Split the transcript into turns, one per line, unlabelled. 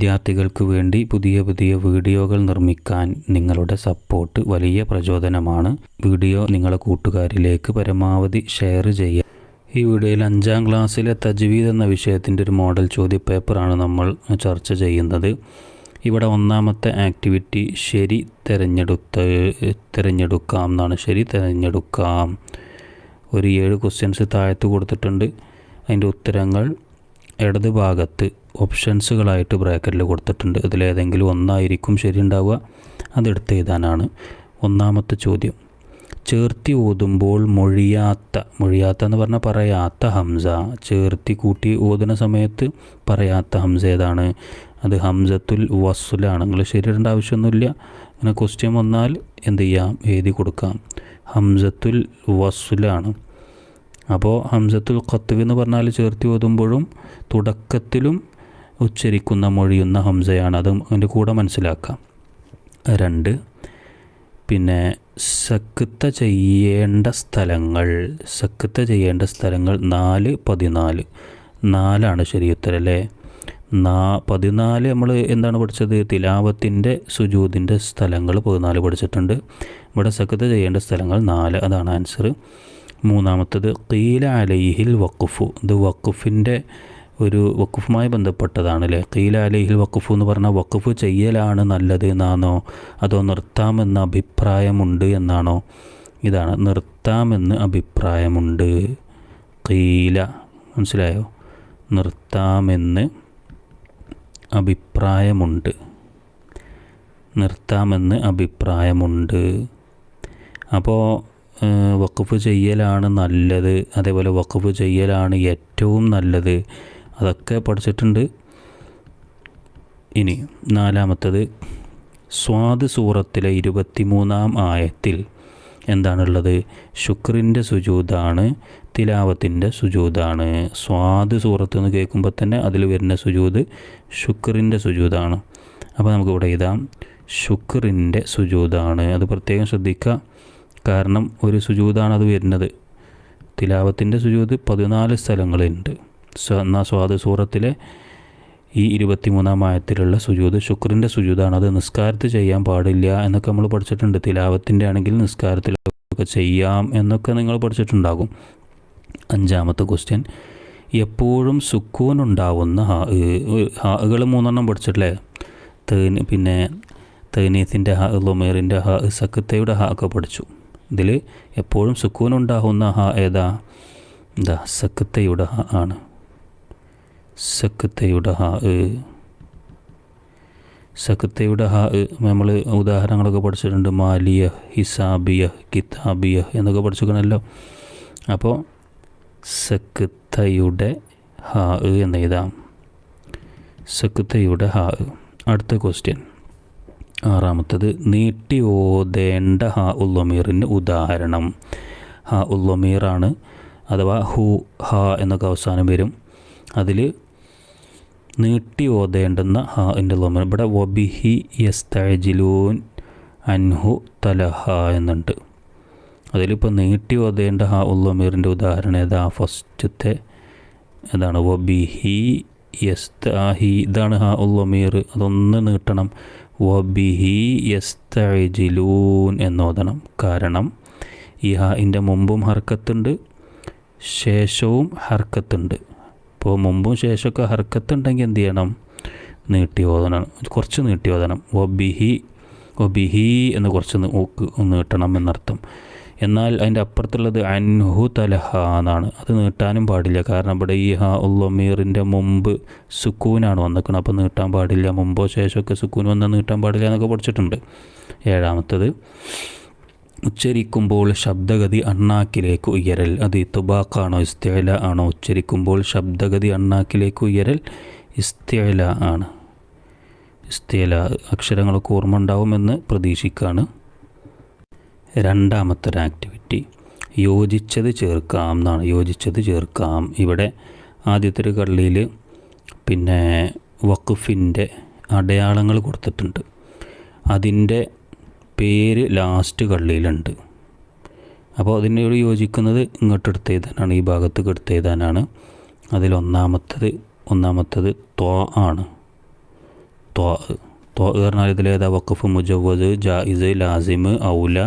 വിദ്യാർത്ഥികൾക്ക് വേണ്ടി പുതിയ പുതിയ വീഡിയോകൾ നിർമ്മിക്കാൻ നിങ്ങളുടെ സപ്പോർട്ട് വലിയ പ്രചോദനമാണ്. വീഡിയോ നിങ്ങളുടെ കൂട്ടുകാരിലേക്ക് പരമാവധി ഷെയർ ചെയ്യുക. ഈ വീഡിയോയിൽ 5ാം ക്ലാസ്സിലെ തജ്വീദ് എന്ന വിഷയത്തിൻ്റെ ഒരു മോഡൽ ചോദ്യപേപ്പറാണ് നമ്മൾ ചർച്ച ചെയ്യുന്നത്. ഇവിടെ ഒന്നാമത്തെ ആക്ടിവിറ്റി ശരി തിരഞ്ഞെടുക്കാം എന്നാണ്. ശരി തിരഞ്ഞെടുക്കാം. ഒരു 7 ക്വസ്റ്റ്യൻസ് താഴത്ത് കൊടുത്തിട്ടുണ്ട്. അതിൻ്റെ ഉത്തരങ്ങൾ ഇടത് ഭാഗത്ത് ഓപ്ഷൻസുകളായിട്ട് ബ്രാക്കറ്റിൽ കൊടുത്തിട്ടുണ്ട്. ഇതിലേതെങ്കിലും ഒന്നായിരിക്കും ശരി ഉണ്ടാവുക. അതെടുത്ത് എഴുതാനാണ്. ഒന്നാമത്തെ ചോദ്യം, ചേർത്തി ഓതുമ്പോൾ മൊഴിയാത്ത എന്ന് പറഞ്ഞാൽ പറയാത്ത ഹംസ, ചേർത്തി കൂട്ടി ഓതുന്ന സമയത്ത് പറയാത്ത ഹംസ ഏതാണ്? അത് ഹംസത്തുൽ വസ്ലാണ്. നിങ്ങൾ ശരിയിടേണ്ട ആവശ്യമൊന്നുമില്ല. അങ്ങനെ ക്വസ്റ്റ്യൻ വന്നാൽ എന്ത് ചെയ്യാം, എഴുതി കൊടുക്കാം. ഹംസത്തുൽ വസ്ലാണ്. അപ്പോൾ ഹംസത്തുൽ ഖത്വ് എന്ന് പറഞ്ഞാൽ ചേർത്തി ഓതുമ്പോഴും തുടക്കത്തിലും ഉച്ചരിക്കുന്ന മൊഴിയുന്ന ഹംസയാണ്. അത് അതിൻ്റെ കൂടെ മനസ്സിലാക്കാം. 2, പിന്നെ സക്ത ചെയ്യേണ്ട സ്ഥലങ്ങൾ 4, 14. 4 ശരി ഉത്തരം അല്ലേ? 14 നമ്മൾ എന്താണ് പഠിച്ചത്? തിലാവത്തിൻ്റെ സുജൂദിൻ്റെ സ്ഥലങ്ങൾ 14 പഠിച്ചിട്ടുണ്ട്. ഇവിടെ സക്ത ചെയ്യേണ്ട സ്ഥലങ്ങൾ 4, അതാണ് ആൻസർ. മൂന്നാമത്തത് ഖീല അലൈഹിൽ വഖഫ്. ഇത് വഖഫിൻ്റെ ഒരു വഖഫുമായി ബന്ധപ്പെട്ടതാണ് അല്ലേ? ഖീല അലൈഹിൽ വഖഫ് എന്ന് പറഞ്ഞാൽ വഖഫ് ചെയ്യലാണ് നല്ലത് എന്നാണോ, അതോ നിർത്താമെന്ന അഭിപ്രായമുണ്ട് എന്നാണോ? ഇതാണ്, നിർത്താമെന്ന് അഭിപ്രായമുണ്ട്. ഖീല, മനസ്സിലായോ? നിർത്താമെന്ന് അഭിപ്രായമുണ്ട്. അപ്പോൾ വഖഫ് ചെയ്യലാണ് നല്ലത്, അതേപോലെ വഖഫ് ചെയ്യലാണ് ഏറ്റവും നല്ലത്, അതൊക്കെ പഠിച്ചിട്ടുണ്ട്. ഇനി 4മത്തത് സ്വാദ് സൂറത്തിലെ 23ാം ആയത്തിൽ എന്താണുള്ളത്? ശുക്രിൻ്റെ സുജൂദാണ്, തിലാവത്തിൻ്റെ സുജൂദാണ്. സ്വാദ് സൂറത്ത് എന്ന് കേൾക്കുമ്പോൾ തന്നെ അതിൽ വരുന്ന സുജൂദ് ശുക്രിൻ്റെ സുജൂദാണ്. അപ്പോൾ നമുക്കിവിടെ എഴുതാം ശുക്രിൻ്റെ സുജൂദാണ്. അത് പ്രത്യേകം ശ്രദ്ധിക്കുക. കാരണം ഒരു സുജൂദാണ് അത് വരുന്നത്. തിലാവത്തിൻ്റെ സുജൂദ് 14 സ്ഥലങ്ങളുണ്ട്. എന്നാൽ സ്വാദ് സൂറത്തിലെ ഈ 23ാം ആയത്തിലുള്ള സുജൂദ് ശുക്രിൻ്റെ സുജൂദാണ്. അത് നിസ്കാരത്തിൽ ചെയ്യാൻ പാടില്ല എന്നൊക്കെ നമ്മൾ പഠിച്ചിട്ടുണ്ട്. തിലാവത്തിൻ്റെ ആണെങ്കിൽ നിസ്കാരത്തിലൊക്കെ ചെയ്യാം എന്നൊക്കെ നിങ്ങൾ പഠിച്ചിട്ടുണ്ടാകും. 5മത്തെ ക്വസ്റ്റ്യൻ, എപ്പോഴും സുക്കൂൻ ഉണ്ടാവുന്ന ഹാകൾ 3 പഠിച്ചിട്ടില്ലേ? പിന്നെ തൈനീത്തിൻ്റെ ഹാ, ലൊമേറിൻ്റെ ഹാ, സക്തയുടെ ഹാ ഒക്കെ പഠിച്ചു. ഇതിൽ എപ്പോഴും സുക്കൂൻ ഉണ്ടാകുന്ന ഹാ ഏതാ? എന്താ? സക്തയുടെ ഹാ ആണ്. സക്തയുടെ ഹാ നമ്മൾ ഉദാഹരണങ്ങളൊക്കെ പഠിച്ചിട്ടുണ്ട്. മാലിയ, ഹിസാബിയ, കിതാബിയ എന്നൊക്കെ പഠിച്ചിരിക്കണമല്ലോ. അപ്പോൾ സക്തയുടെ ഹാ എന്ന് എഴുതാം. സക്തയുടെ ഹാ. അടുത്ത ക്വസ്റ്റ്യൻ 6മത്തത്, നീട്ടി ഓതേണ്ട ഹാ ഉല്ലമീറിന് ഉദാഹരണം. ഹാ ഉല്ലമീറാണ്, അഥവാ ഹു, ഹാ എന്നൊക്കെ അവസാനം വരും. അതിൽ നീട്ടി ഓതേണ്ടുന്ന ഹാ എൻ്റെ ലൊമീർ. ഇവിടെ വബിഹി യസ്തഅജിലൂൻ അൻഹു തലഹ എന്നുണ്ട്. അതിലിപ്പോൾ നീട്ടി ഓതേണ്ട ഹാ ഉല്ലമീറിൻ്റെ ഉദാഹരണം ഏതാ? ഫസ്റ്റത്തെ ഏതാണ്? വബിഹി യസ്തഹി. ഇതാണ് ഹാ ഉല്ലമീർ. അതൊന്ന് നീട്ടണം. വബിഹി യസ്തഅജിലൂൻ എന്നോദണം. കാരണം ഈ ഹാഇൻ്റെ മുമ്പും ഹർക്കത്തുണ്ട്, ശേഷവും ഹർക്കത്തുണ്ട്. ഇപ്പോൾ മുമ്പും ശേഷമൊക്കെ ഹർക്കത്തുണ്ടെങ്കിൽ എന്ത് ചെയ്യണം? നീട്ടി ഓതണം, കുറച്ച് നീട്ടി ഓതണം. വബിഹി എന്ന് കുറച്ച് നീട്ടണം എന്നർത്ഥം. എന്നാൽ അതിൻ്റെ അപ്പുറത്തുള്ളത് അൻഹു തലഹ എന്നാണ്. അത് നീട്ടാനും പാടില്ല. കാരണം ഇവിടെ ഈ ഹാ ഉല്ലമീറിൻ്റെ മുമ്പ് സുക്കൂനാണ് വന്നിരിക്കുന്നത്. അപ്പോൾ നീട്ടാൻ പാടില്ല. മുമ്പോ ശേഷമൊക്കെ സുക്കൂൻ വന്നാൽ നീട്ടാൻ പാടില്ല എന്നൊക്കെ പഠിച്ചിട്ടുണ്ട്. 7മത്തത്, ഉച്ചരിക്കുമ്പോൾ ശബ്ദഗതി അണ്ണാക്കിലേക്ക് ഉയരൽ. അത് ഇത്ബാഖാണോ ഇസ്തിഅല ആണോ? ഉച്ചരിക്കുമ്പോൾ ശബ്ദഗതി അണ്ണാക്കിലേക്ക് ഉയരൽ ഇസ്തിഅല ആണ്. ഇസ്തിഅല. അക്ഷരങ്ങളൊക്കെ ഓർമ്മ ഉണ്ടാവുമെന്ന് പ്രതീക്ഷിക്കുകയാണ്. 2മത്തെ ആക്ടിവിറ്റി യോജിച്ചത് ചേർക്കാം എന്നാണ്. യോജിച്ചത് ചേർക്കാം. ഇവിടെ ആദ്യത്തെ ഒരു കള്ളിയിൽ പിന്നെ വഖഫിൻ്റെ അടയാളങ്ങൾ കൊടുത്തിട്ടുണ്ട്. അതിൻ്റെ പേര് ലാസ്റ്റ് കള്ളിയിലുണ്ട്. അപ്പോൾ അതിനോട് യോജിക്കുന്നത് ഇങ്ങോട്ട് എടുത്ത് എഴുതാനാണ്, ഈ ഭാഗത്ത് എടുത്ത് എഴുതാനാണ്. അതിൽ ഒന്നാമത്തത് ത്വ ആണ്. ത്വ ത്വ പറഞ്ഞാൽ ഇതിലേതാ വഖഫ് മുജവ്വദ് ജായിസ് ലാസിം ഔല